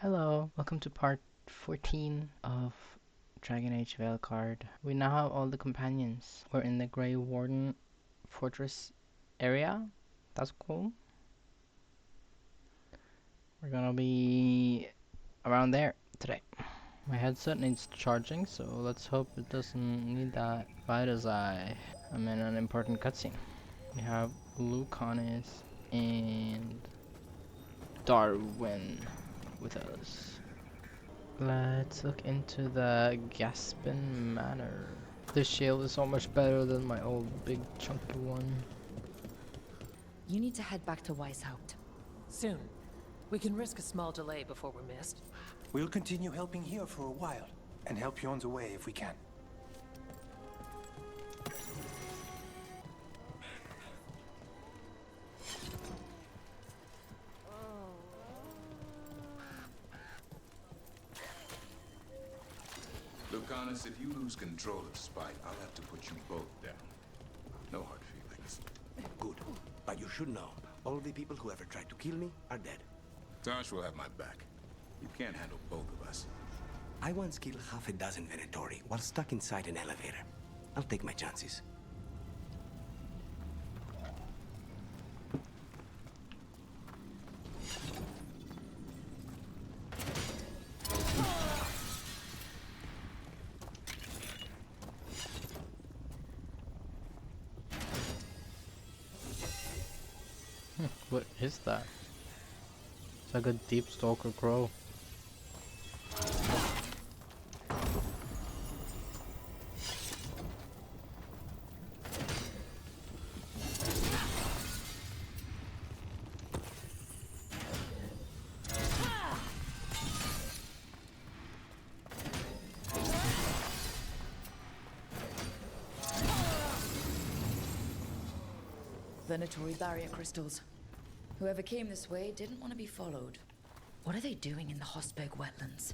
Hello, welcome to part 14 of Dragon Age Veilguard. We now have all the companions. We're in the Grey Warden Fortress area. That's cool. We're gonna be around there today. My headset needs charging, so let's hope it doesn't need that. Right as I'm in an important cutscene. We have Lucanis and Darwin with us. Let's look into the Gaspin Manor. This shield is so much better than my old big chunky one. You need to head back to Weishaupt. Soon. We can risk a small delay before we're missed. We'll continue helping here for a while, and help you on the way if we can. Lucanis, if you lose control of Spite, I'll have to put you both down. No hard feelings. Good. But you should know, all the people who ever tried to kill me are dead. Taash will have my back. You can't handle both of us. I once killed half a dozen Venatori while stuck inside an elevator. I'll take my chances. What is that? It's like a deep stalker crow. Venatori barrier crystals. Whoever came this way didn't want to be followed. What are they doing in the Hosberg wetlands?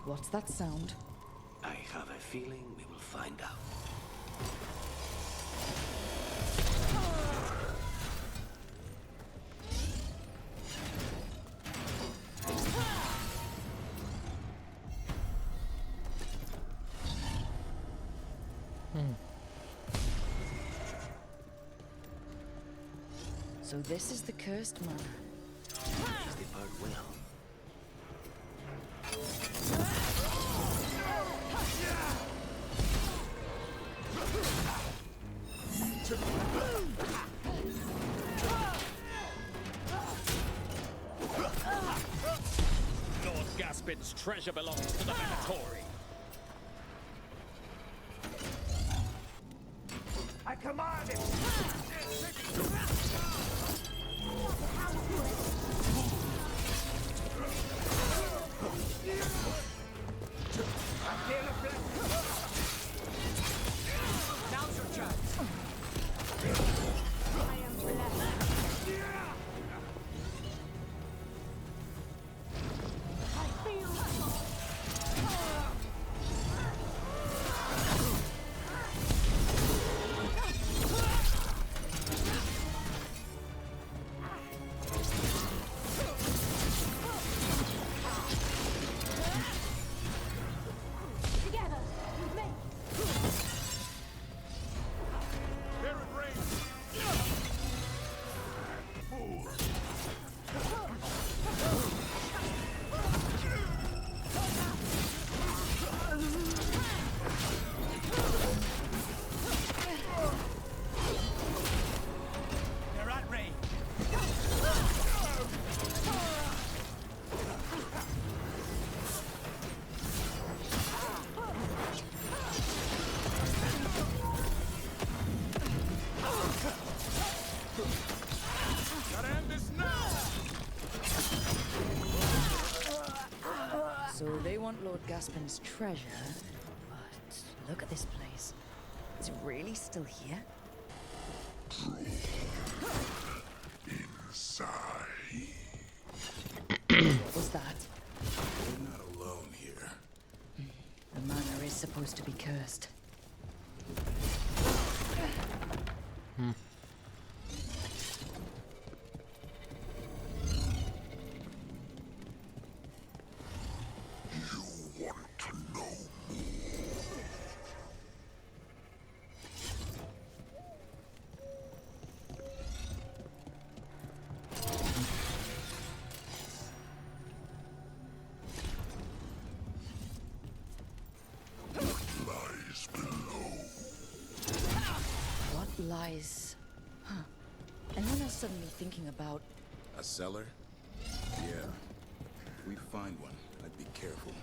What's that sound? I have a feeling we will find out. So this is the cursed manor. Is the part well? Lord Gaspin's treasure belongs to the Venatori. I command it! Now's your chance. I am blessed. I feel want Lord Gaspin's treasure, but look at this place. Is it really still here? Inside. What was that? We're not alone here. The manor is supposed to be cursed. You want to know lies below? What lies? Huh. And then I was suddenly thinking about... A cellar? Yeah. If we find one, I'd be careful.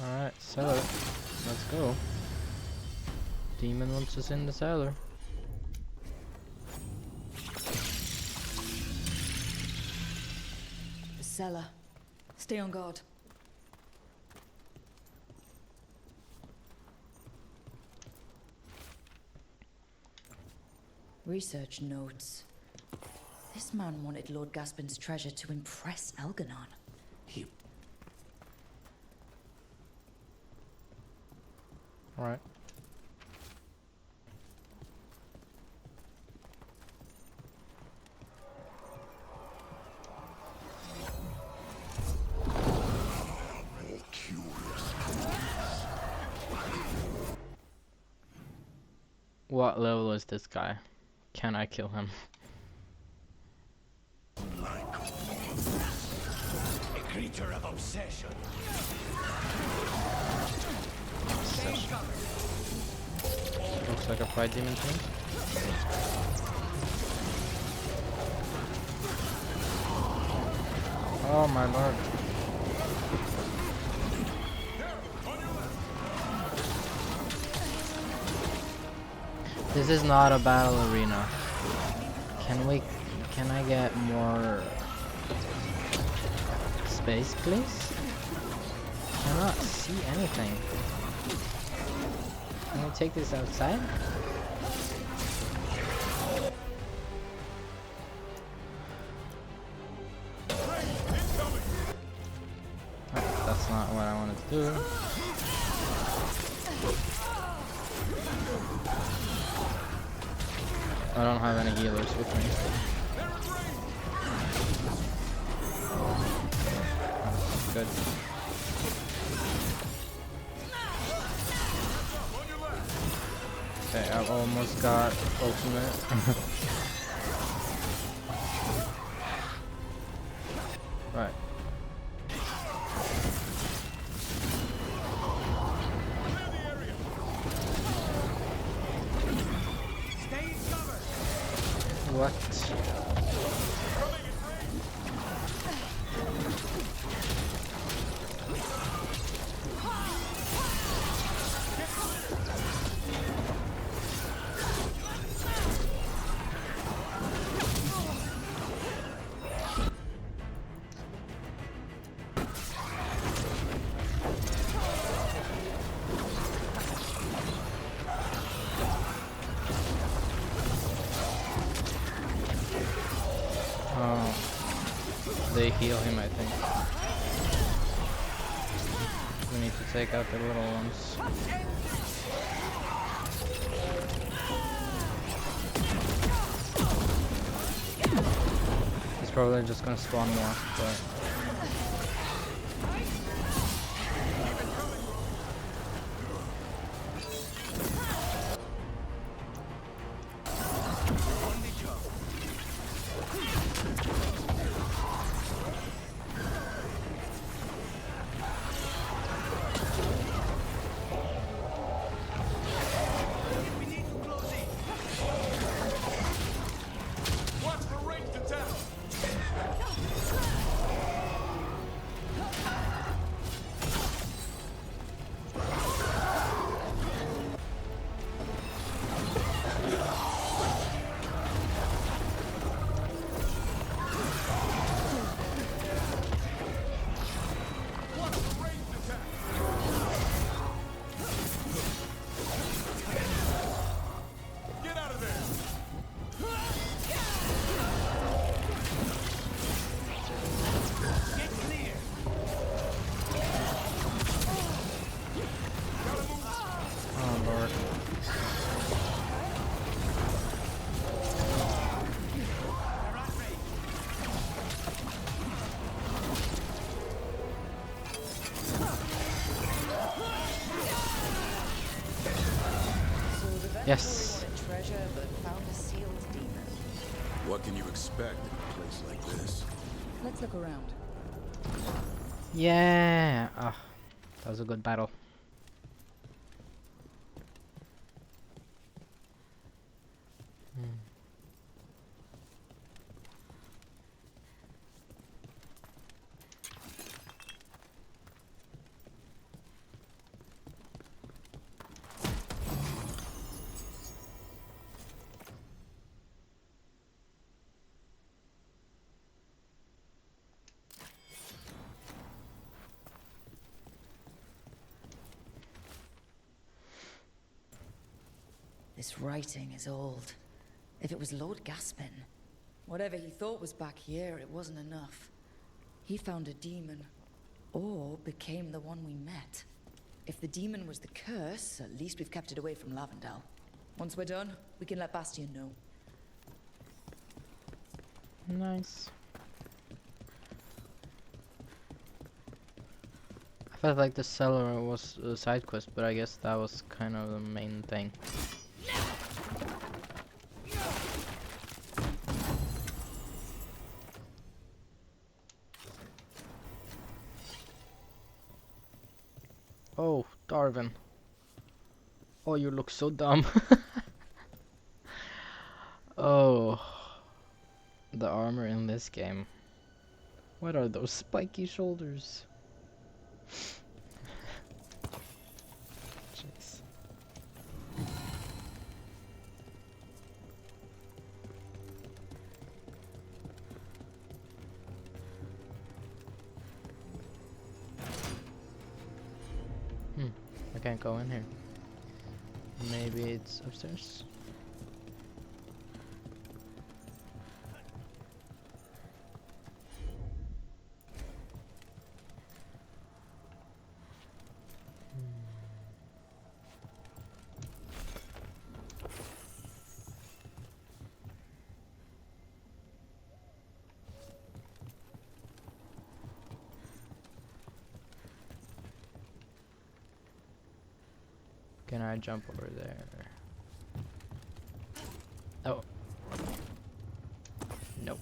Alright, cellar. Let's go. Demon wants us in the cellar. the cellar. Stay on guard. Research notes. This man wanted Lord Gaspin's treasure to impress Elganon. He... Alright. More curious. What level is this guy? Can I kill him? A creature of obsession. Looks like a pride demon to me. Oh my lord. This is not a battle arena. Can I get more space, please? I cannot see anything. Can we take this outside? Oh, that's not what I wanted to do. I don't have any healers with me. That's good. Okay, I've almost got ultimate. Right. What? They heal him, I think. We need to take out the little ones. He's probably just gonna spawn more, but... Yes. wanted treasure, but found a sealed demon. What can you expect in a place like this? Let's look around. Yeah. Ah, that was a good battle. This writing is old. If it was Lord Gaspin, whatever he thought was back here, it wasn't enough. He found a demon, or became the one we met. If the demon was the curse, at least we've kept it away from Lavendel. Once we're done, we can let Bastion know. Nice. I felt like the cellar was a side quest, but I guess that was kind of the main thing. Oh, Darwin. Oh, you look so dumb. Oh, the armor in this game. What are those spiky shoulders? Jeez. I can't go in here. Maybe it's upstairs. Can I jump over there? Oh. Nope.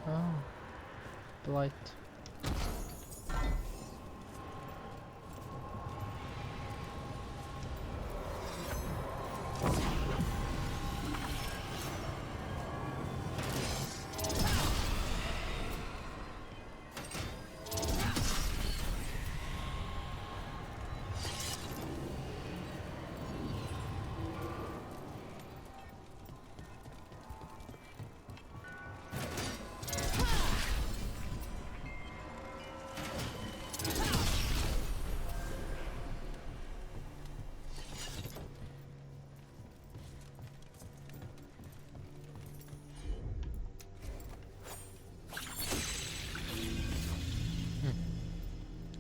Oh. The light.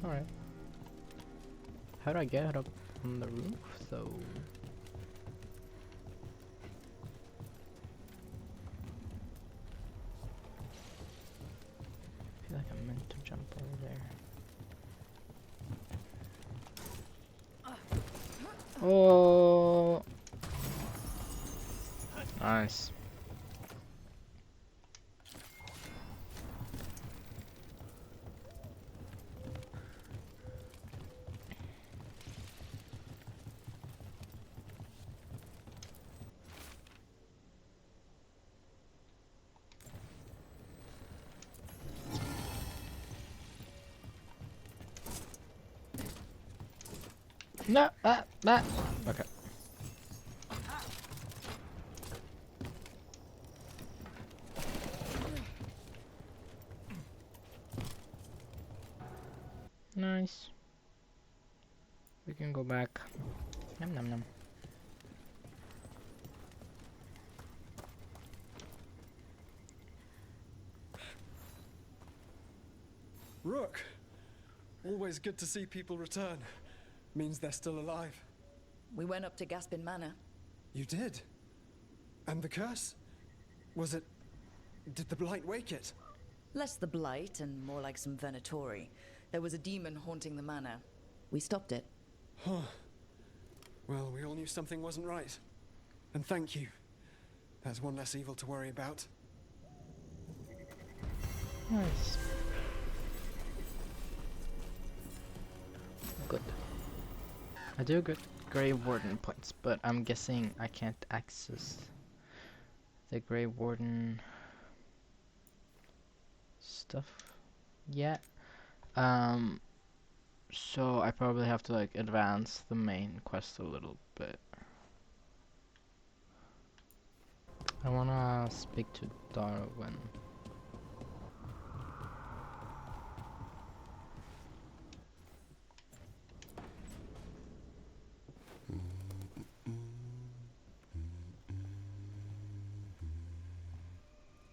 Alright. How do I get up on the roof though? I feel like I'm meant to jump over there. Oh, nice. No, okay. Nice. We can go back. Nom nom nom. Rook! Always good to see people return. Means they're still alive. We went up to Gaspin Manor. You did? And the curse? Was it... Did the blight wake it? Less the blight and more like some Venatori. There was a demon haunting the manor. We stopped it. Huh. Well, we all knew something wasn't right. And thank you. There's one less evil to worry about. Nice. Good. I do get Grey Warden points, but I'm guessing I can't access the Grey Warden stuff yet. So I probably have to like advance the main quest a little bit. I wanna speak to Darwin.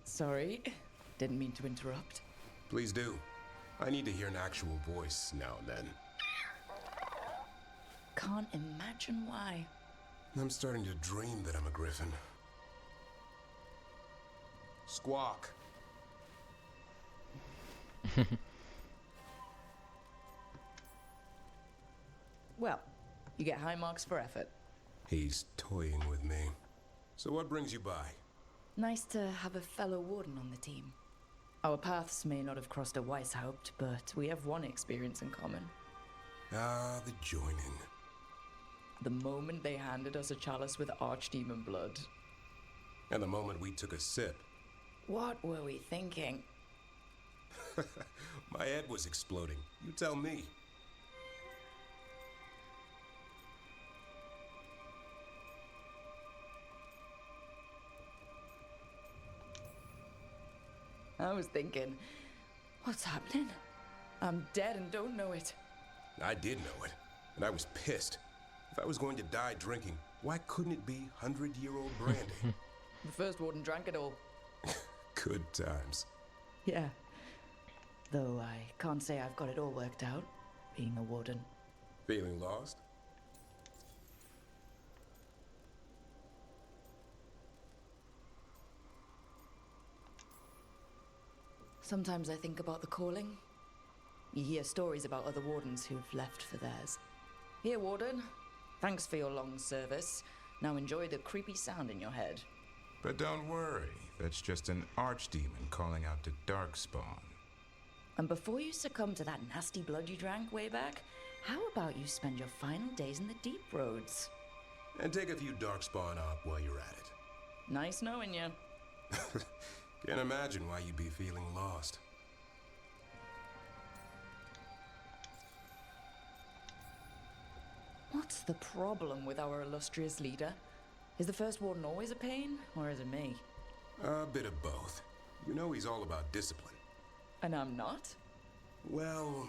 Sorry, didn't mean to interrupt. Please do. I need to hear an actual voice now and then. Can't imagine why. I'm starting to dream that I'm a griffin. Squawk. Well, you get high marks for effort. He's toying with me. So what brings you by? Nice to have a fellow warden on the team. Our paths may not have crossed at Weishaupt, but we have one experience in common. Ah, the joining. The moment they handed us a chalice with archdemon blood. And the moment we took a sip. What were we thinking? My head was exploding. You tell me. I was thinking, what's happening? I'm dead and don't know it. I did know it, and I was pissed. If I was going to die drinking, why couldn't it be 100-year-old brandy? The first warden drank it all. Good times. Yeah. Though I can't say I've got it all worked out, being a warden. Feeling lost? Sometimes I think about the calling. You hear stories about other wardens who've left for theirs. Here, warden. Thanks for your long service. Now enjoy the creepy sound in your head. But don't worry, that's just an archdemon calling out to Darkspawn. And before you succumb to that nasty blood you drank way back, how about you spend your final days in the deep roads? And take a few Darkspawn up while you're at it. Nice knowing you. Can't imagine why you'd be feeling lost. What's the problem with our illustrious leader? Is the first warden always a pain, or is it me? A bit of both. You know he's all about discipline. And I'm not? Well...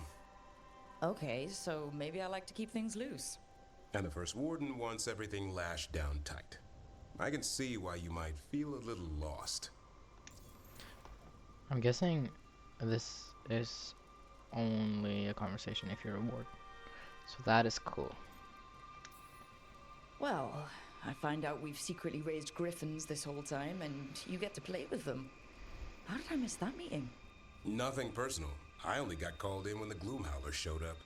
Okay, so maybe I like to keep things loose. And the first warden wants everything lashed down tight. I can see why you might feel a little lost. I'm guessing this is only a conversation if you're a ward. So that is cool. Well, I find out we've secretly raised griffins this whole time, and you get to play with them. How did I miss that meeting? Nothing personal. I only got called in when the Gloomhowler showed up.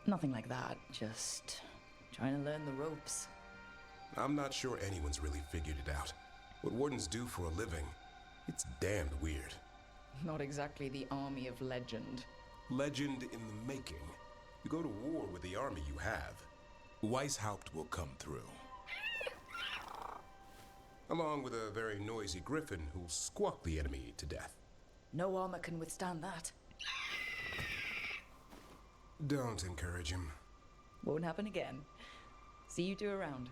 Nothing like that, just trying to learn the ropes. I'm not sure anyone's really figured it out. What wardens do for a living, it's damned weird. Not exactly the army of legend. Legend in the making. You go to war with the army you have. Weishaupt will come through. Along with a very noisy griffin who'll squawk the enemy to death. No armor can withstand that. Don't encourage him. Won't happen again. See you two around.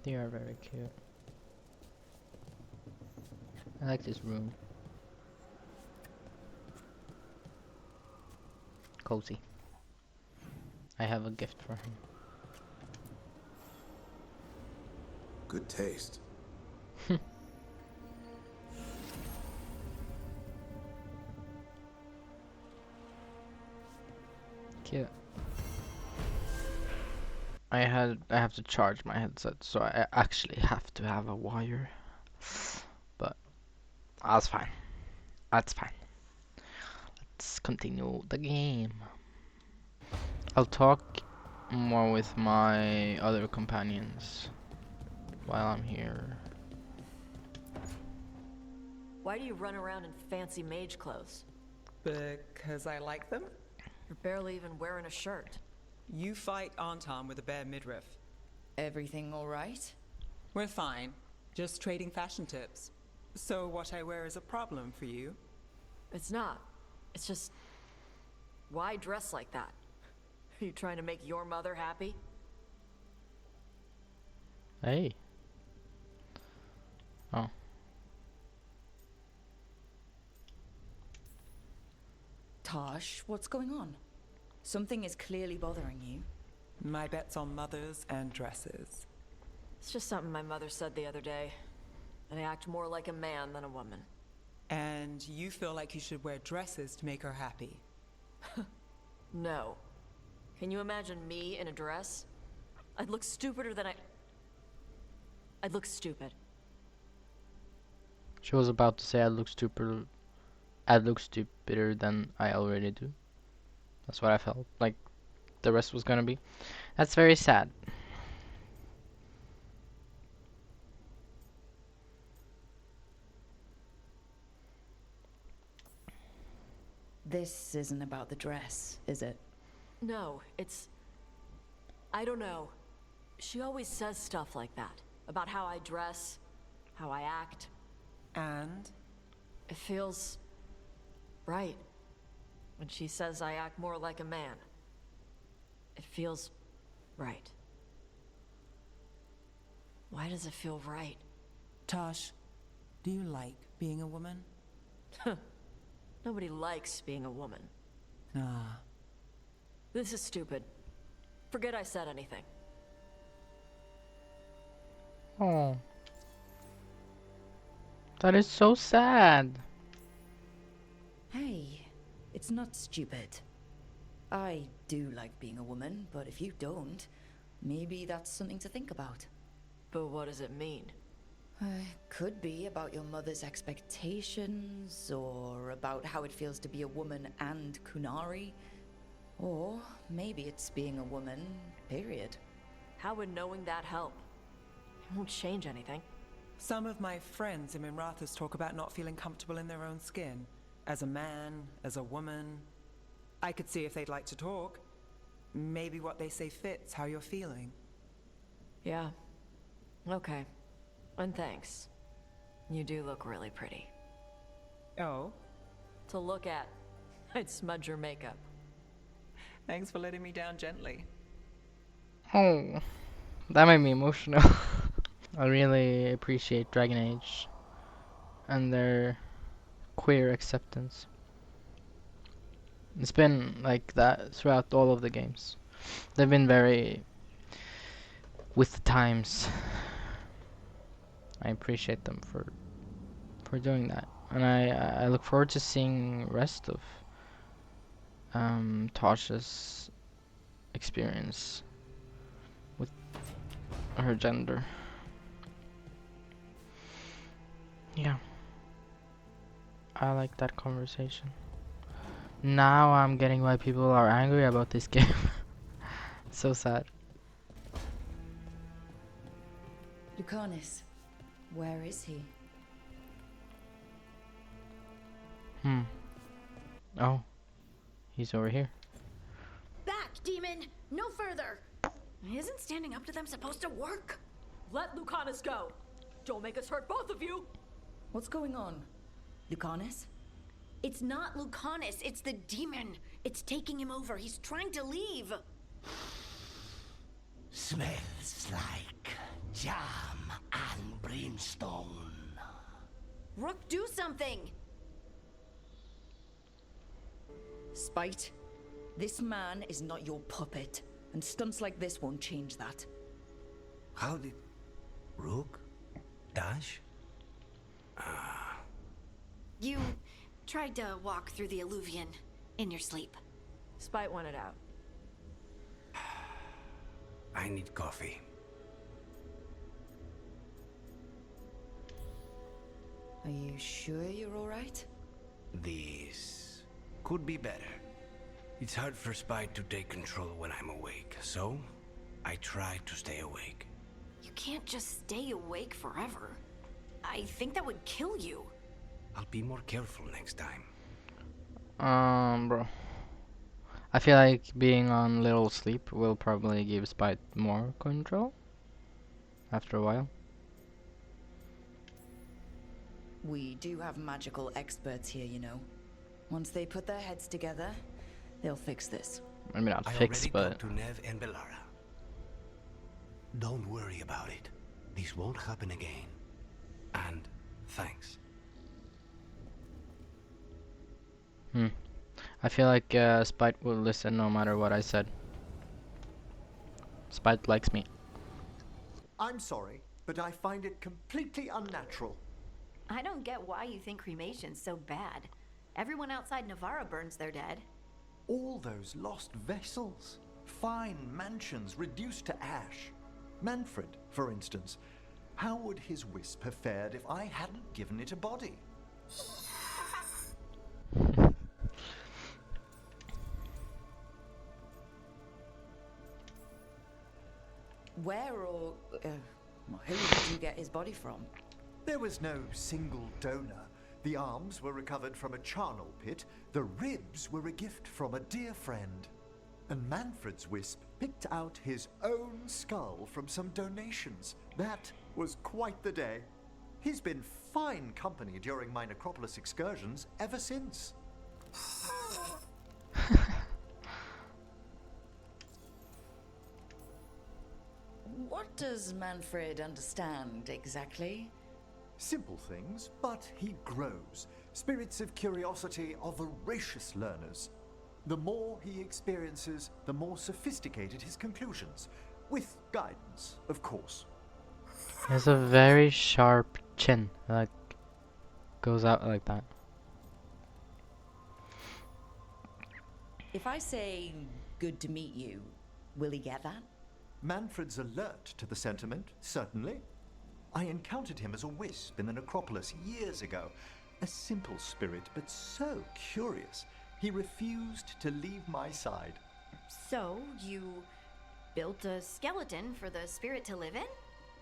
They are very cute. I like this room. Cozy. I have a gift for him. Good taste. Cute. I have to charge my headset, so I actually have to have a wire. But that's fine. That's fine. Let's continue the game. I'll talk more with my other companions while I'm here. Why do you run around in fancy mage clothes? Because I like them? You're barely even wearing a shirt. You fight Anton with a bare midriff. Everything all right? We're fine. Just trading fashion tips. So what I wear is a problem for you? It's not. It's just... Why dress like that? Are you trying to make your mother happy? Hey. Oh. Taash, what's going on? Something is clearly bothering you. My bet's on mothers and dresses. It's just something my mother said the other day. That I act more like a man than a woman. And you feel like you should wear dresses to make her happy? No. Can you imagine me in a dress? I'd look stupider than I'd look stupid. She was about to say I'd look stupider than I already do. That's what I felt like the rest was gonna be. That's very sad. This isn't about the dress, is it? No, it's... I don't know. She always says stuff like that. About how I dress, how I act. And? It feels... right. When she says I act more like a man. It feels... right. Why does it feel right? Taash, do you like being a woman? Nobody likes being a woman. Ah. This is stupid. Forget I said anything. Oh. That is so sad. Hey, it's not stupid. I do like being a woman, but if you don't, maybe that's something to think about. But what does it mean? Could be about your mother's expectations, or about how it feels to be a woman and Kunari. Or maybe it's being a woman, period. How would knowing that help? It won't change anything. Some of my friends in Minrathous talk about not feeling comfortable in their own skin. As a man, as a woman. I could see if they'd like to talk. Maybe what they say fits how you're feeling. Yeah. Okay. And thanks. You do look really pretty. Oh? To look at. I'd smudge your makeup. Thanks for letting me down gently. Oh. That made me emotional. I really appreciate Dragon Age and their queer acceptance. It's been like that throughout all of the games. They've been very with the times. I appreciate them for doing that, and I look forward to seeing rest of Tasha's experience with her gender. Yeah, I like that conversation. Now I'm getting why people are angry about this game. So sad. Lucanus, where is he? Oh, he's over here. Back, demon! No further! Isn't standing up to them supposed to work? Let Lucanus go! Don't make us hurt both of you! What's going on? Lucanus? It's not Lucanus, it's the demon. It's taking him over. He's trying to leave. Smells like jam and brimstone. Rook, do something! Spite, this man is not your puppet, and stunts like this won't change that. How did... Rook? Taash? You tried to walk through the Alluvion in your sleep. Spite wanted out. I need coffee. Are you sure you're all right? This could be better. It's hard for Spite to take control when I'm awake, so I try to stay awake. You can't just stay awake forever. I think that would kill you. I'll be more careful next time. Bro. I feel like being on little sleep will probably give Spite more control after a while. We do have magical experts here, you know. Once they put their heads together, they'll fix this. I mean, not I fix, already but talked to Nev and Bellara. Don't worry about it. This won't happen again. And thanks. I feel like Spite will listen no matter what I said. Spite likes me. I'm sorry, but I find it completely unnatural. I don't get why you think cremation's so bad. Everyone outside Navarra burns their dead. All those lost vessels. Fine mansions reduced to ash. Manfred, for instance. How would his wisp have fared if I hadn't given it a body? Where or who did you get his body from? There was no single donor. The arms were recovered from a charnel pit. The ribs were a gift from a dear friend. And Manfred's wisp picked out his own skull from some donations. That was quite the day. He's been fine company during my necropolis excursions ever since. What does Manfred understand exactly? Simple things, but he grows. Spirits of curiosity are voracious learners. The more he experiences, the more sophisticated his conclusions. With guidance, of course. He has a very sharp chin, like goes out like that. If I say good to meet you, will he get that? Manfred's alert to the sentiment, certainly. I encountered him as a wisp in the necropolis years ago. A simple spirit, but so curious. He refused to leave my side. So, you built a skeleton for the spirit to live in?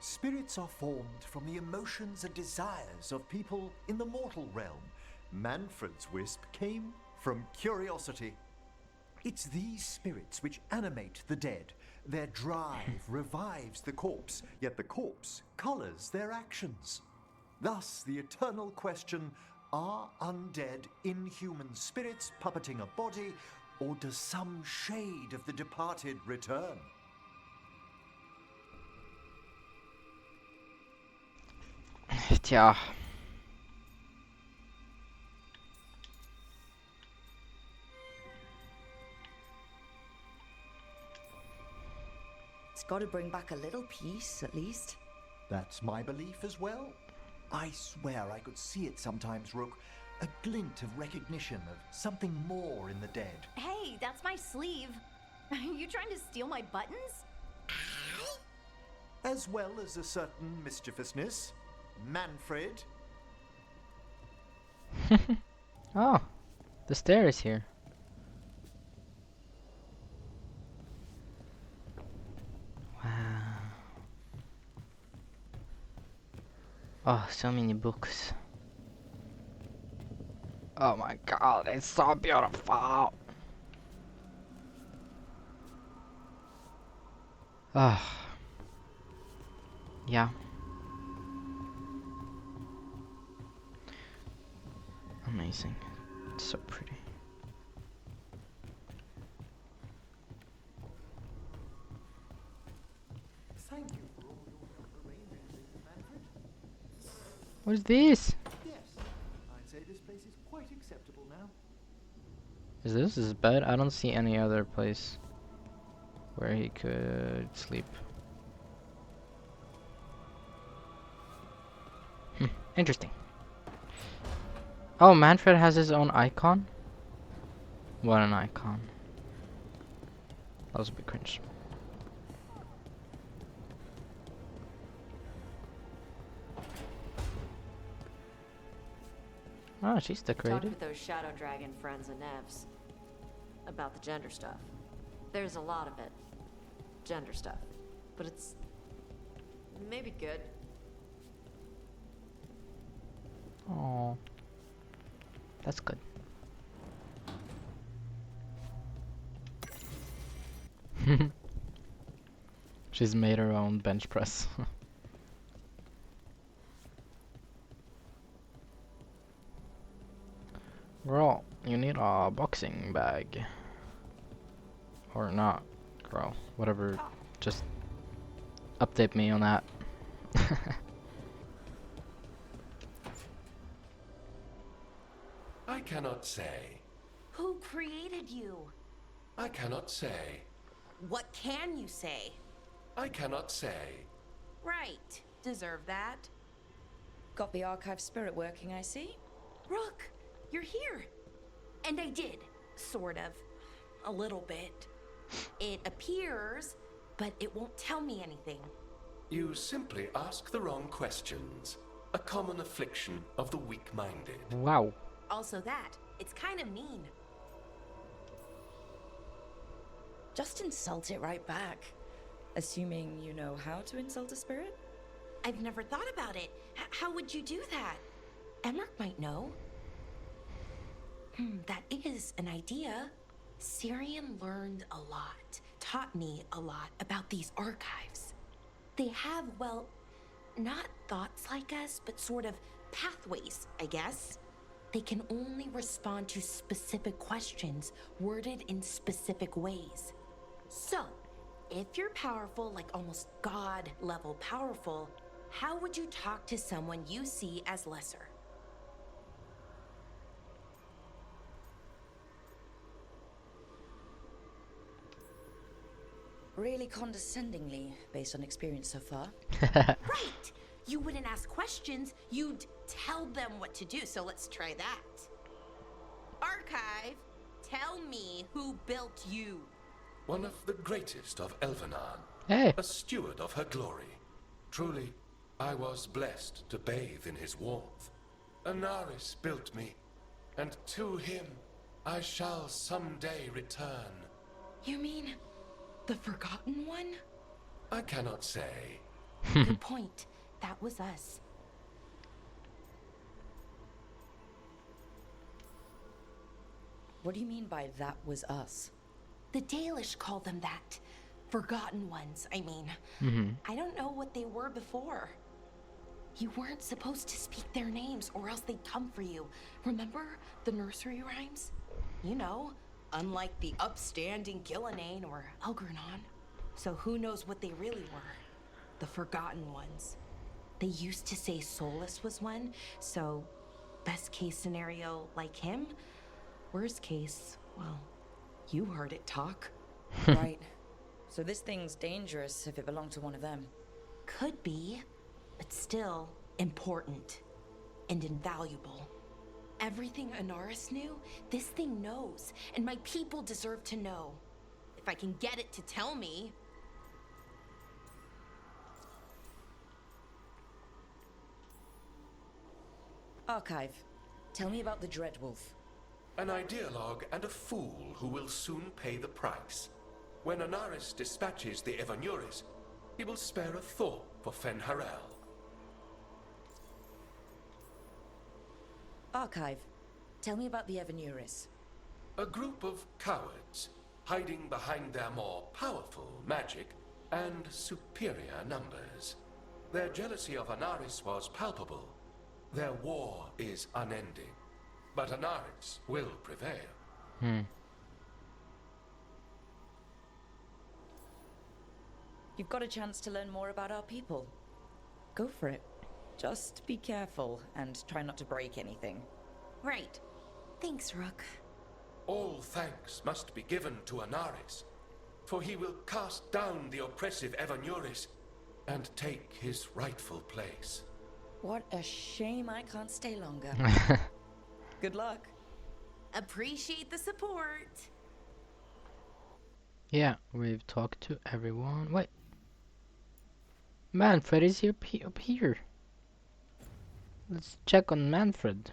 Spirits are formed from the emotions and desires of people in the mortal realm. Manfred's wisp came from curiosity. It's these spirits which animate the dead. Their drive revives the corpse, yet the corpse colors their actions. Thus, the eternal question, are undead, inhuman spirits puppeting a body, or does some shade of the departed return? Tja. It's got to bring back a little peace, at least. That's my belief as well. I swear I could see it sometimes, Rook. A glint of recognition of something more in the dead. Hey, that's my sleeve. Are you trying to steal my buttons? As well as a certain mischievousness. Manfred. Oh, the stair is here. Wow. Oh, so many books. Oh my god, it's so beautiful. Ah. Yeah. Amazing. It's so pretty. Thank you for all your help arranging things, Manfred. What is this? Yes, I'd say this place is quite acceptable now. Is this his bed? I don't see any other place where he could sleep. Interesting. Oh, Manfred has his own icon? What an icon. That was a bit cringe. Oh, she's Talked decorated. with those Shadow Dragon friends and Nevs about the gender stuff. There's a lot of it. Gender stuff. But it's maybe good. Oh, that's good. She's made her own bench press. Girl, you need a boxing bag. Or not, girl. Whatever. Just update me on that. I cannot say. Who created you? I cannot say. What can you say? I cannot say. Right. Deserve that. Got the archive spirit working, I see. Rook, you're here. And I did, sort of. A little bit. It appears, but it won't tell me anything. You simply ask the wrong questions. A common affliction of the weak-minded. Wow. Also that, it's kind of mean. Just insult it right back. Assuming you know how to insult a spirit? I've never thought about it. How would you do that? Emmerich might know. That is an idea. Syrian learned a lot, taught me a lot about these archives. They have, well, not thoughts like us, but sort of pathways, I guess. They can only respond to specific questions worded in specific ways. So, if you're powerful, like almost God-level powerful, how would you talk to someone you see as lesser? Really condescendingly, based on experience so far. Right! You wouldn't ask questions, you'd tell them what to do, so let's try that. Archive, tell me who built you. One of the greatest of Elvenar. Hey. A steward of her glory. Truly, I was blessed to bathe in his warmth. Anaris built me, and to him I shall someday return. You mean the Forgotten One? I cannot say. Good point. That was us. What do you mean by that was us? The Dalish called them that. Forgotten Ones, I mean. I don't know what they were before. You weren't supposed to speak their names or else they'd come for you. Remember the nursery rhymes? You know, unlike the upstanding Gillenane or Elgernon. So who knows what they really were? The Forgotten Ones. They used to say Solus was one, so best case scenario like him. Worst case, well, you heard it talk. Right. So this thing's dangerous if it belonged to one of them. Could be, but still important and invaluable. Everything Anaris knew, this thing knows, and my people deserve to know. If I can get it to tell me. Archive, tell me about the Dreadwolf. An ideologue and a fool who will soon pay the price. When Anaris dispatches the Evanuris, he will spare a thought for Fen'Harel. Archive, tell me about the Evanuris. A group of cowards, hiding behind their more powerful magic and superior numbers. Their jealousy of Anaris was palpable. Their war is unending. But Anaris will prevail. You've got a chance to learn more about our people. Go for it. Just be careful and try not to break anything. Right. Thanks, Rook. All thanks must be given to Anaris, for he will cast down the oppressive Evanuris and take his rightful place. What a shame I can't stay longer. Good luck. Appreciate the support. Yeah, we've talked to everyone. Wait. Manfred is here up here. Let's check on Manfred.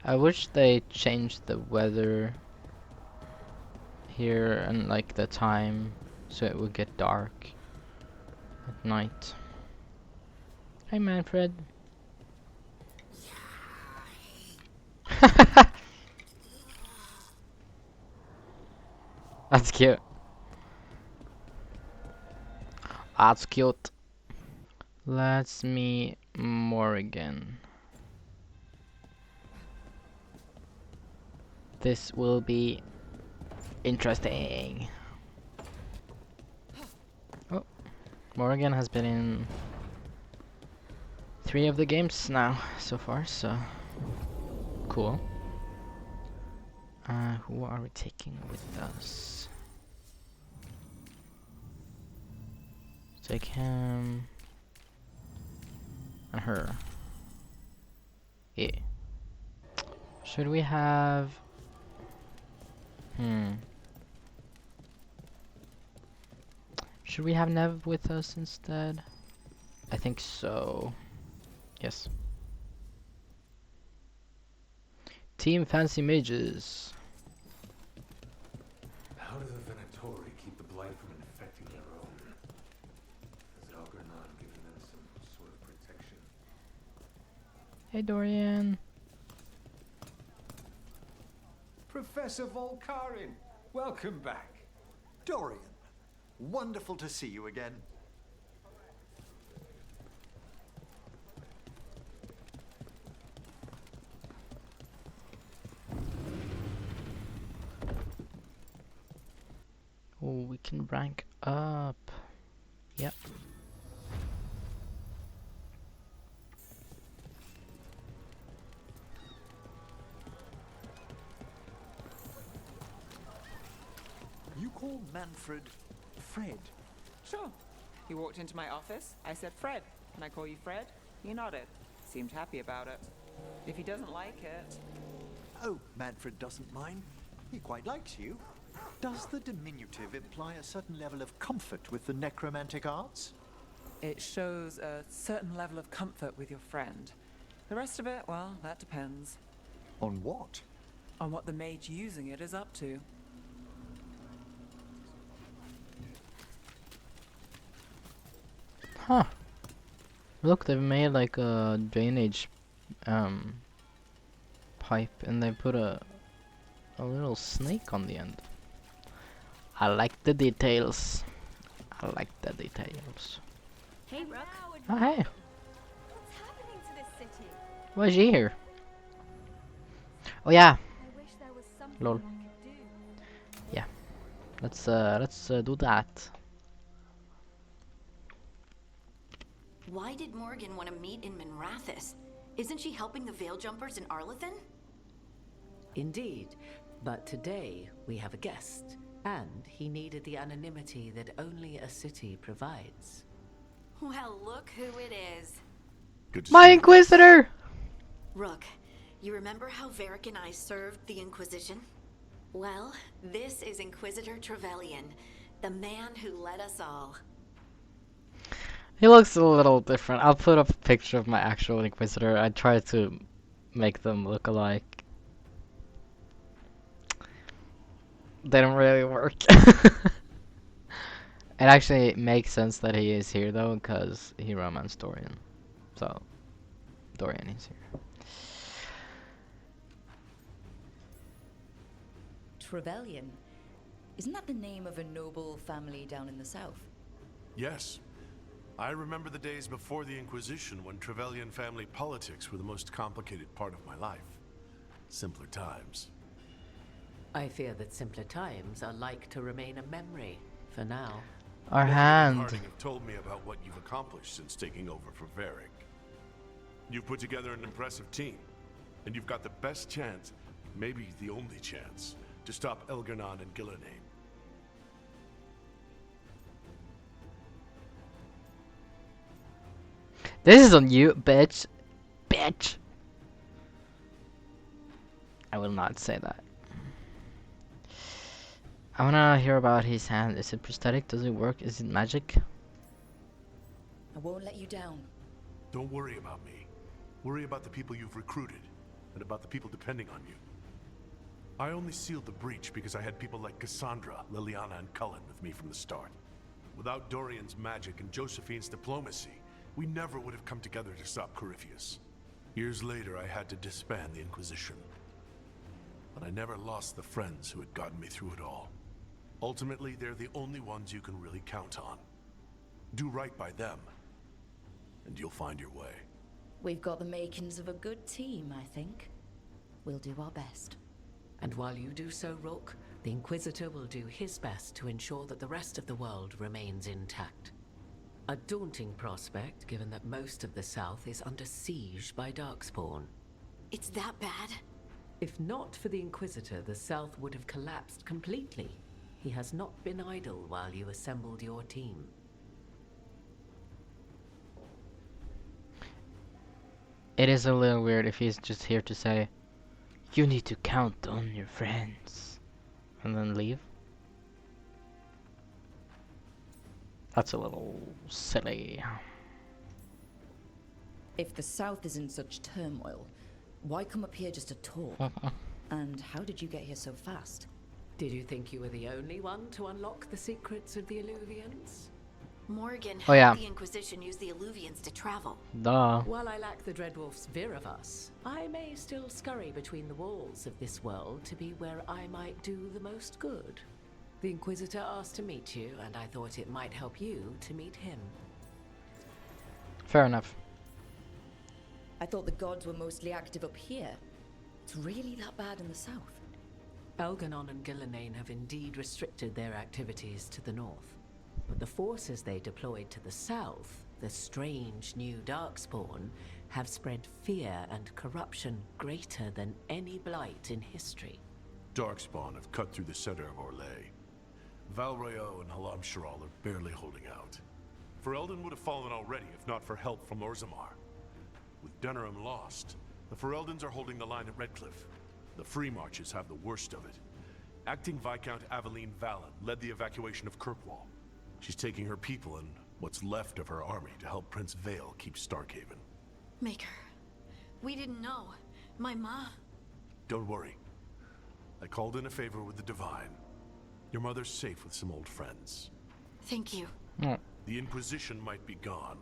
I wish they changed the weather here and like the time so it would get dark at night. Hi Manfred. That's cute. That's cute. Let's meet Morrigan. This will be interesting. Oh, Morrigan has been in 3 of the games now so far, so cool. Who are we taking with us? Take him and her. Yeah. Should we have? Should we have Nev with us instead? I think so. Yes. Team Fancy Mages. How do the Venatori keep the blight from infecting their own? Has Algernon given them some sort of protection? Hey Dorian. Professor Volkarin, welcome back. Dorian, wonderful to see you again. Oh, we can rank up. Yep. You call Manfred Fred? Sure. He walked into my office. I said, Fred, can I call you Fred? He nodded. Seemed happy about it. If he doesn't like it... Oh, Manfred doesn't mind. He quite likes you. Does the diminutive imply a certain level of comfort with the necromantic arts? It shows a certain level of comfort with your friend. The rest of it, well, that depends. On what? On what the mage using it is up to. Huh. Look, they've made like a drainage pipe and they put a little snake on the end. I like the details. I like the details. Hey, Rook. Oh, hey. What's happening to this city? Why is she here? Oh yeah. I wish there was something Lol. I could do. Yeah. Let's do that. Why did Morrigan want to meet in Minrathous? Isn't she helping the Veil Jumpers in Arlathan? Indeed, but today we have a guest, and he needed the anonymity that only a city provides. Well, look who it is. My Inquisitor! Rook, you remember how Varric and I served the Inquisition? Well, this is Inquisitor Trevelyan, the man who led us all. He looks a little different. I'll put up a picture of my actual Inquisitor. I tried to make them look alike. They don't really work. It actually makes sense that he is here though, because he romanced Dorian. So, Dorian is here. Trevelyan. Isn't that the name of a noble family down in the south? Yes. I remember the days before the Inquisition when Trevelyan family politics were the most complicated part of my life. Simpler times. I fear that simpler times are like to remain a memory for now. Our Morrigan and hand. Harding have told me about what you've accomplished since taking over for Varric. You've put together an impressive team, and you've got the best chance, maybe the only chance, to stop Elgernon and Gillenheim. This is on you, bitch. Bitch. I will not say that. I wanna hear about his hand. Is it prosthetic? Does it work? Is it magic? I won't let you down. Don't worry about me. Worry about the people you've recruited, and about the people depending on you. I only sealed the breach because I had people like Cassandra, Liliana, and Cullen with me from the start. Without Dorian's magic and Josephine's diplomacy, we never would have come together to stop Corypheus. Years later, I had to disband the Inquisition. But I never lost the friends who had gotten me through it all. Ultimately, they're the only ones you can really count on. Do right by them, and you'll find your way. We've got the makings of a good team, I think. We'll do our best. And while you do so, Rook, the Inquisitor will do his best to ensure that the rest of the world remains intact. A daunting prospect, given that most of the South is under siege by Darkspawn. It's that bad? If not for the Inquisitor, the South would have collapsed completely. He has not been idle while you assembled your team. It is a little weird if he's just here to say, you need to count on your friends, and then leave. That's a little silly. If the South is in such turmoil, why come up here just to talk? And how did you get here so fast? Did you think you were the only one to unlock the secrets of the Illuvians? Morrigan Oh, yeah. helped the Inquisition use the Illuvians to travel. Duh. While I lack the Dreadwolf's vir of us, I may still scurry between the walls of this world to be where I might do the most good. The Inquisitor asked to meet you, and I thought it might help you to meet him. Fair enough. I thought the gods were mostly active up here. It's really that bad in the South. Elganon and Gillenane have indeed restricted their activities to the north. But the forces they deployed to the south, the strange new Darkspawn, have spread fear and corruption greater than any blight in history. Darkspawn have cut through the center of Orlais. Valrayo and Halam Sharal are barely holding out. Ferelden would have fallen already if not for help from Orzammar. With Denerim lost, the Fereldans are holding the line at Redcliffe. The Free Marches have the worst of it. Acting Viscount Aveline Valen led the evacuation of Kirkwall. She's taking her people and what's left of her army to help Prince Vale keep Starkhaven. Maker, we didn't know. My ma... Don't worry. I called in a favor with the Divine. Your mother's safe with some old friends. Thank you. The Inquisition might be gone,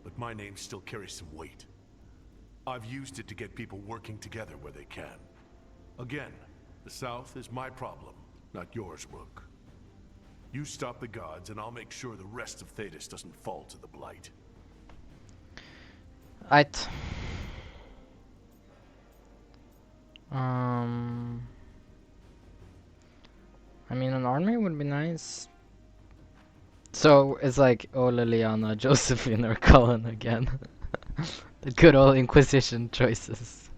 but my name still carries some weight. I've used it to get people working together where they can. Again, the South is my problem, not yours, Rook. You stop the gods, and I'll make sure the rest of Thedas doesn't fall to the Blight. Right. I mean, an army would be nice. So it's like, oh, Liliana, Josephine, or Cullen again. The good old Inquisition choices.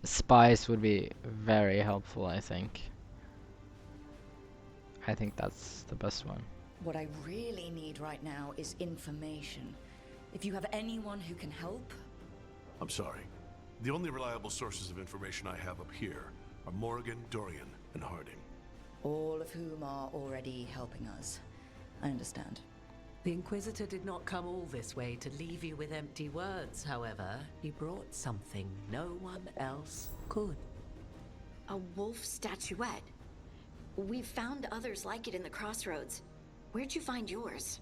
Spies would be very helpful, I think. I think that's the best one. What I really need right now is information. If you have anyone who can help... I'm sorry. The only reliable sources of information I have up here are Morrigan, Dorian, and Harding. All of whom are already helping us. I understand. The Inquisitor did not come all this way to leave you with empty words, however. He brought something no one else could. A wolf statuette. We've found others like it in the crossroads. Where'd you find yours?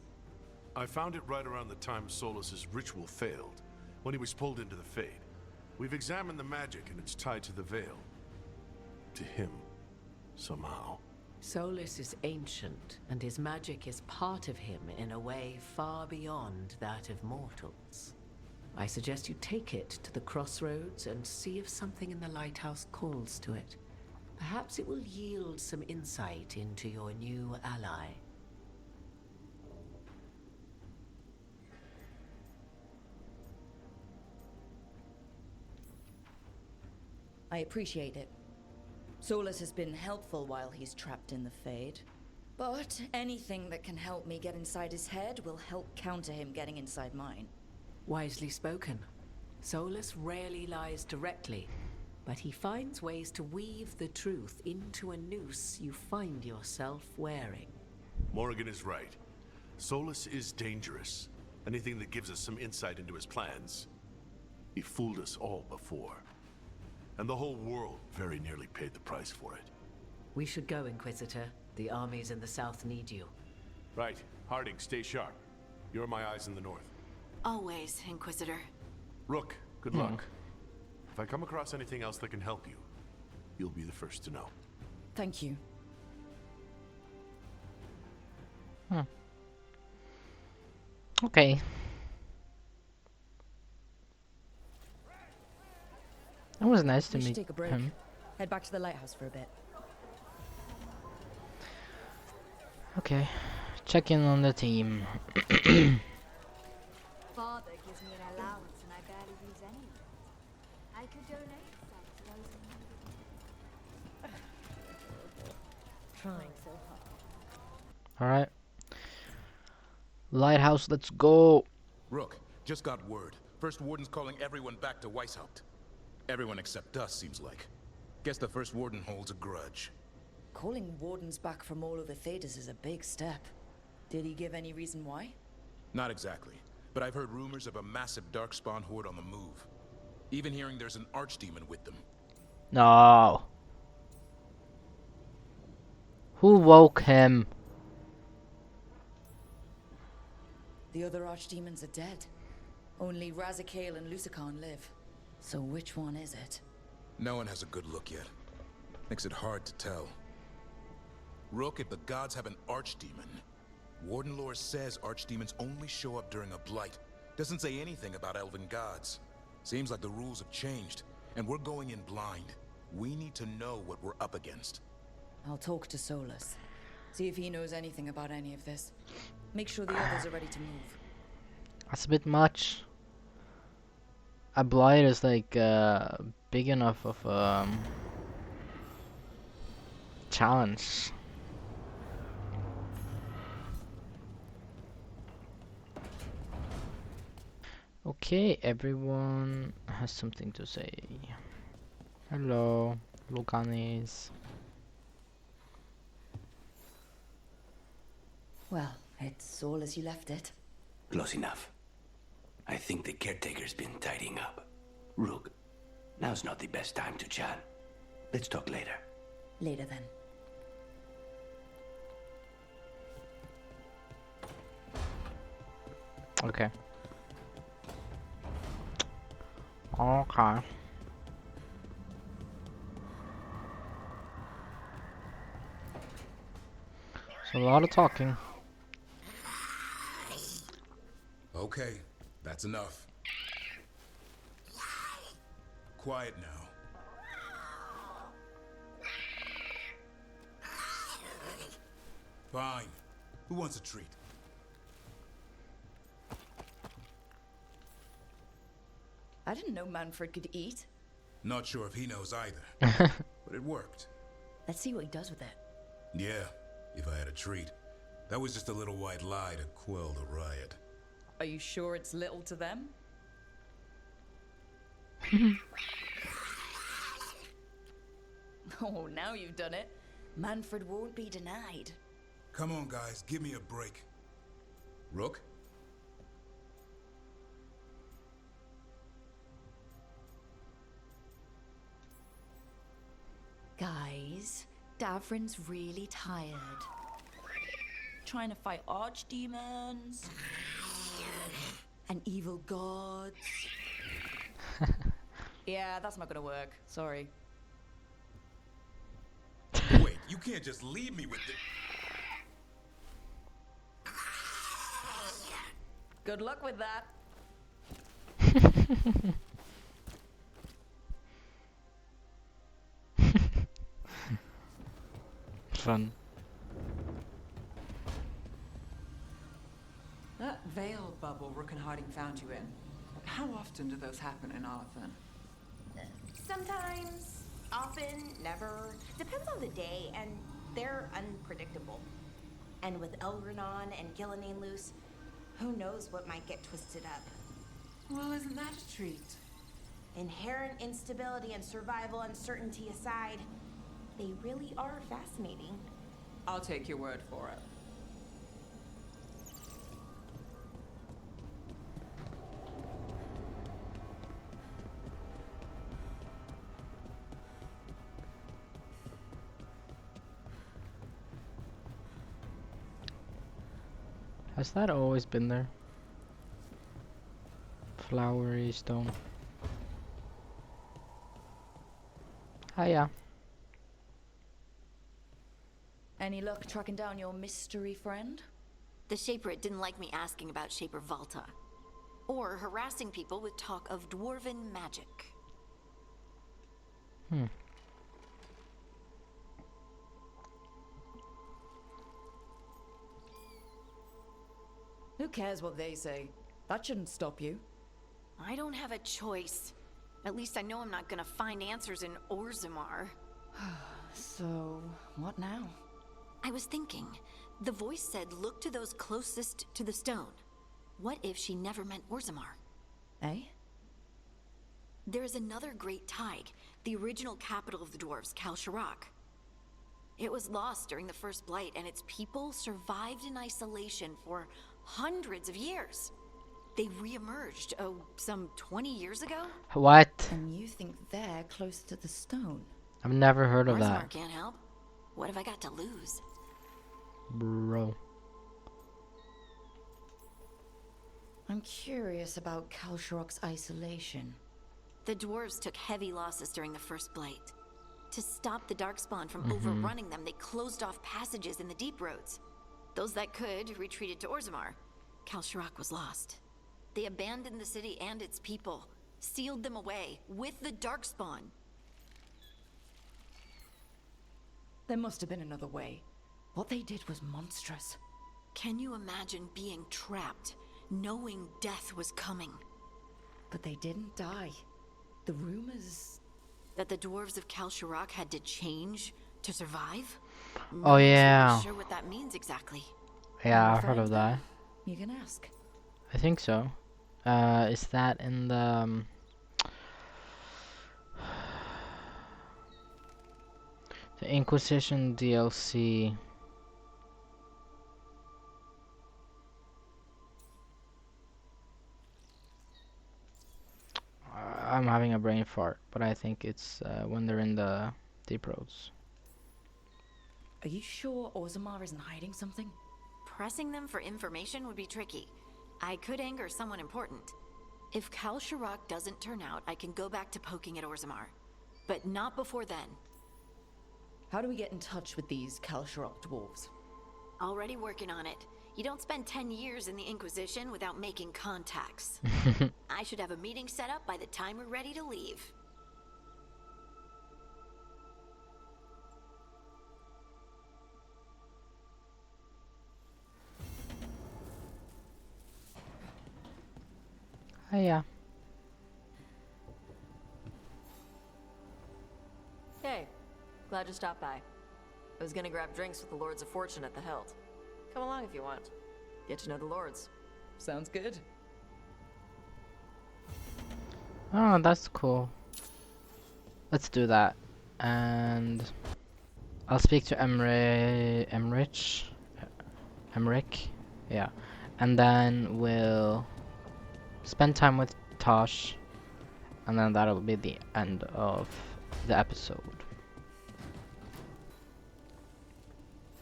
I found it right around the time Solus's ritual failed, when he was pulled into the Fade. We've examined the magic and it's tied to the veil. To him, somehow. Solus is ancient, and his magic is part of him in a way far beyond that of mortals. I suggest you take it to the crossroads and see if something in the lighthouse calls to it. Perhaps it will yield some insight into your new ally. I appreciate it. Solus has been helpful while he's trapped in the Fade. But anything that can help me get inside his head will help counter him getting inside mine. Wisely spoken. Solus rarely lies directly, but he finds ways to weave the truth into a noose you find yourself wearing. Morrigan is right. Solus is dangerous. Anything that gives us some insight into his plans. He fooled us all before. And the whole world very nearly paid the price for it. We should go, Inquisitor. The armies in the south need you. Right. Harding, stay sharp. You're my eyes in the north. Always, Inquisitor. Rook, good luck. If I come across anything else that can help you, you'll be the first to know. Thank you. Okay. It was nice to We should meet take a break. him. Head back to the lighthouse for a bit. Okay. Check in on the team. Father gives me an allowance and I barely use any of it. I could donate some to those in need. Trying so hard. Alright. Lighthouse, let's go. Rook, just got word. First Warden's calling everyone back to Weishaupt. Everyone except us, seems like. Guess the First Warden holds a grudge. Calling wardens back from all over Thedas is a big step. Did he give any reason why? Not exactly, but I've heard rumors of a massive Darkspawn horde on the move. Even hearing there's an archdemon with them. No. Who woke him? The other archdemons are dead. Only Razikale and Lusicon live. So which one is it? No one has a good look yet. Makes it hard to tell. Rook, if the gods have an archdemon, Warden lore says archdemons only show up during a blight. Doesn't say anything about elven gods. Seems like the rules have changed, and we're going in blind. We need to know what we're up against. I'll talk to Solus. See if he knows anything about any of this. Make sure the others are ready to move. That's a bit much. A blight is like big enough of challenge. Okay, everyone has something to say. Hello, Lucanis. Well, it's all as you left it. Close enough. I think the caretaker's been tidying up. Rook, now's not the best time to chat. Let's talk later. Later then. Okay. Okay. So a lot of talking. Okay, that's enough. Quiet now. Fine. Who wants a treat? I didn't know Manfred could eat. Not sure if he knows either. But it worked. Let's see what he does with it. Yeah, if I had a treat. That was just a little white lie to quell the riot. Are you sure it's little to them? Oh, now you've done it. Manfred won't be denied. Come on, guys, give me a break. Rook? Guys, Davrin's really tired. Trying to fight archdemons and evil gods. Yeah, that's not gonna work. Sorry. Wait, you can't just leave me with the... Good luck with that. Fun. That veil bubble Rook and Harding found you in. How often do those happen in Arthur? Sometimes, often, never. Depends on the day, and they're unpredictable. And with Elgranon and Gillenane loose, who knows what might get twisted up. Well, isn't that a treat? Inherent instability and survival uncertainty aside, they really are fascinating. I'll take your word for it. Has that always been there? Flowery stone. Hiya. Any luck tracking down your mystery friend? The Shaperate didn't like me asking about Shaper Valta. Or harassing people with talk of dwarven magic. Who cares what they say? That shouldn't stop you. I don't have a choice. At least I know I'm not gonna find answers in Orzammar. So, what now? I was thinking, the voice said look to those closest to the stone. What if she never meant Orzammar? Eh? There is another great Tig, the original capital of the dwarves, Kalsharak. It was lost during the First Blight, and its people survived in isolation for hundreds of years. They re-emerged, some 20 years ago? What? And you think they're close to the stone? I've never heard of Orzammar that. can't help. What have I got to lose? Bro. I'm curious about Kalsharak's isolation. The dwarves took heavy losses during the First Blight. To stop the Darkspawn from overrunning them, they closed off passages in the deep roads. Those that could retreated to Orzammar. Kalsharak was lost. They abandoned the city and its people, sealed them away with the Darkspawn. There must have been another way. What they did was monstrous. Can you imagine being trapped, knowing death was coming? But they didn't die. The rumors... That the dwarves of Kalsharak had to change to survive? Oh yeah. I'm not sure what that means exactly. Yeah, I've heard of that. You can ask. I think so. Is that in the Inquisition DLC? I'm having a brain fart, but I think it's when they're in the deep roads. Are you sure Orzammar isn't hiding something? Pressing them for information would be tricky. I could anger someone important. If Kalsharak doesn't turn out, I can go back to poking at Orzammar. But not before then. How do we get in touch with these Kalsharak dwarves? Already working on it. You don't spend 10 years in the Inquisition without making contacts. I should have a meeting set up by the time we're ready to leave. Hiya. Hey, glad you stopped by. I was gonna grab drinks with the Lords of Fortune at the Hilt. Come along if you want. Get to know the Lords. Sounds good. Oh, that's cool. Let's do that. And I'll speak to Emrich. Yeah. And then we'll spend time with Taash. And then that'll be the end of the episode.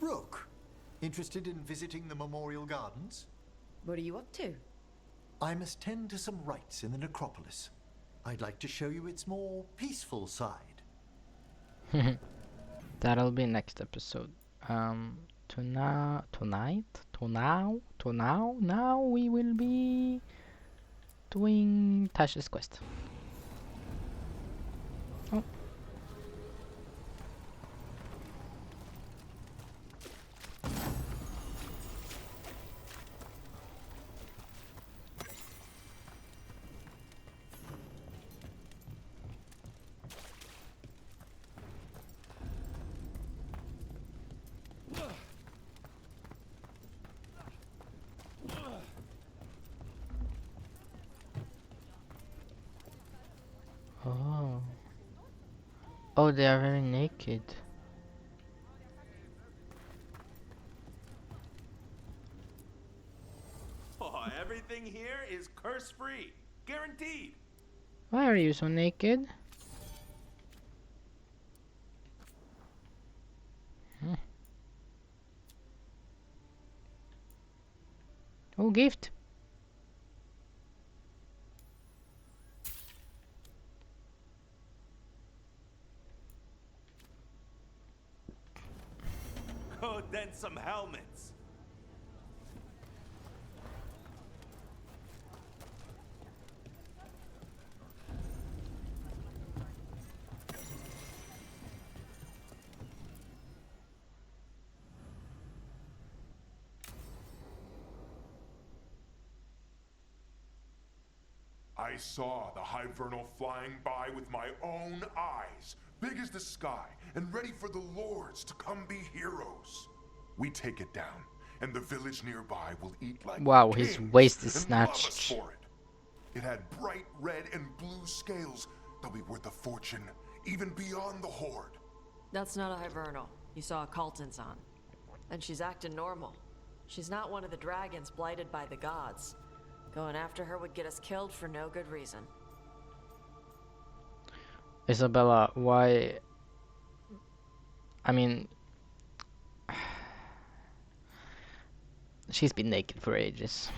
Rook, interested in visiting the Memorial Gardens? What are you up to? I must tend to some rites in the necropolis. I'd like to show you its more peaceful side. That'll be next episode. Now we will be doing Taash's quest. Oh. Oh, they are very naked. Oh, everything here is curse-free. Guaranteed. Why are you so naked? Oh, gift. Go dent some helmets. I saw the Hivernal flying by with my own eyes, big as the sky, and ready for the lords to come be heroes. We take it down, and the village nearby will eat like wow, his kings waist is and love us snatched. for it. It had bright red and blue scales. They'll be worth a fortune, even beyond the Horde. That's not a Hivernal. You saw a Calton's on. And she's acting normal. She's not one of the dragons blighted by the gods. Going after her would get us killed for no good reason. Isabella, why? I mean, she's been naked for ages.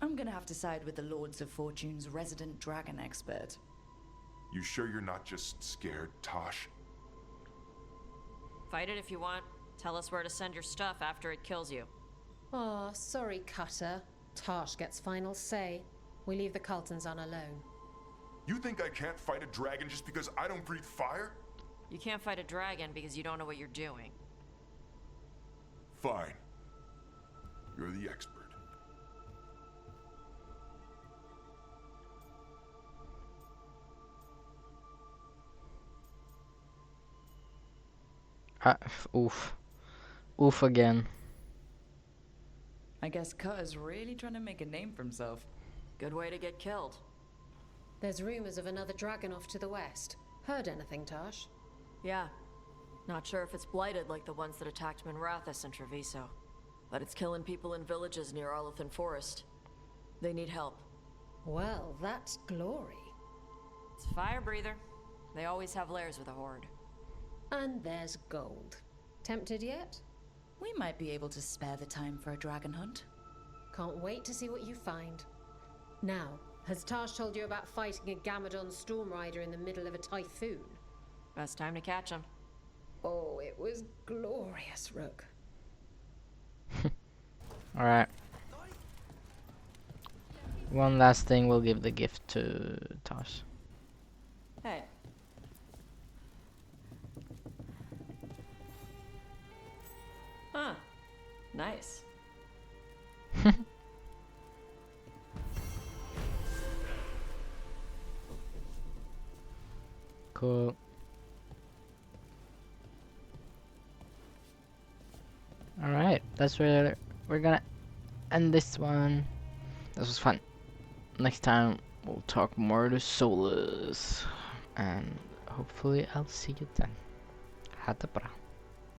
I'm gonna have to side with the Lords of Fortune's resident dragon expert. You sure you're not just scared, Taash? Fight it if you want. Tell us where to send your stuff after it kills you. Oh, sorry, Cutter. Taash gets final say. We leave the Cultons on alone. You think I can't fight a dragon just because I don't breathe fire? You can't fight a dragon because you don't know what you're doing. Fine. You're the expert. Oof. Oof again. I guess Cutter's really trying to make a name for himself. Good way to get killed. There's rumors of another dragon off to the west. Heard anything, Taash? Yeah. Not sure if it's blighted like the ones that attacked Minrathous and Treviso. But it's killing people in villages near Arlethan Forest. They need help. Well, that's glory. It's a fire breather. They always have lairs with a horde. And there's gold. Tempted yet? We might be able to spare the time for a dragon hunt. Can't wait to see what you find. Now, has Taash told you about fighting a Gamadon storm rider in the middle of a typhoon? Best time to catch him. Oh, it was glorious, Rook. Alright. One last thing, we'll give the gift to Taash. Hey. Huh. Nice. Cool. Alright, that's where we're gonna end this one. This was fun. Next time we'll talk more to Solus. And hopefully I'll see you then. Ha det bra.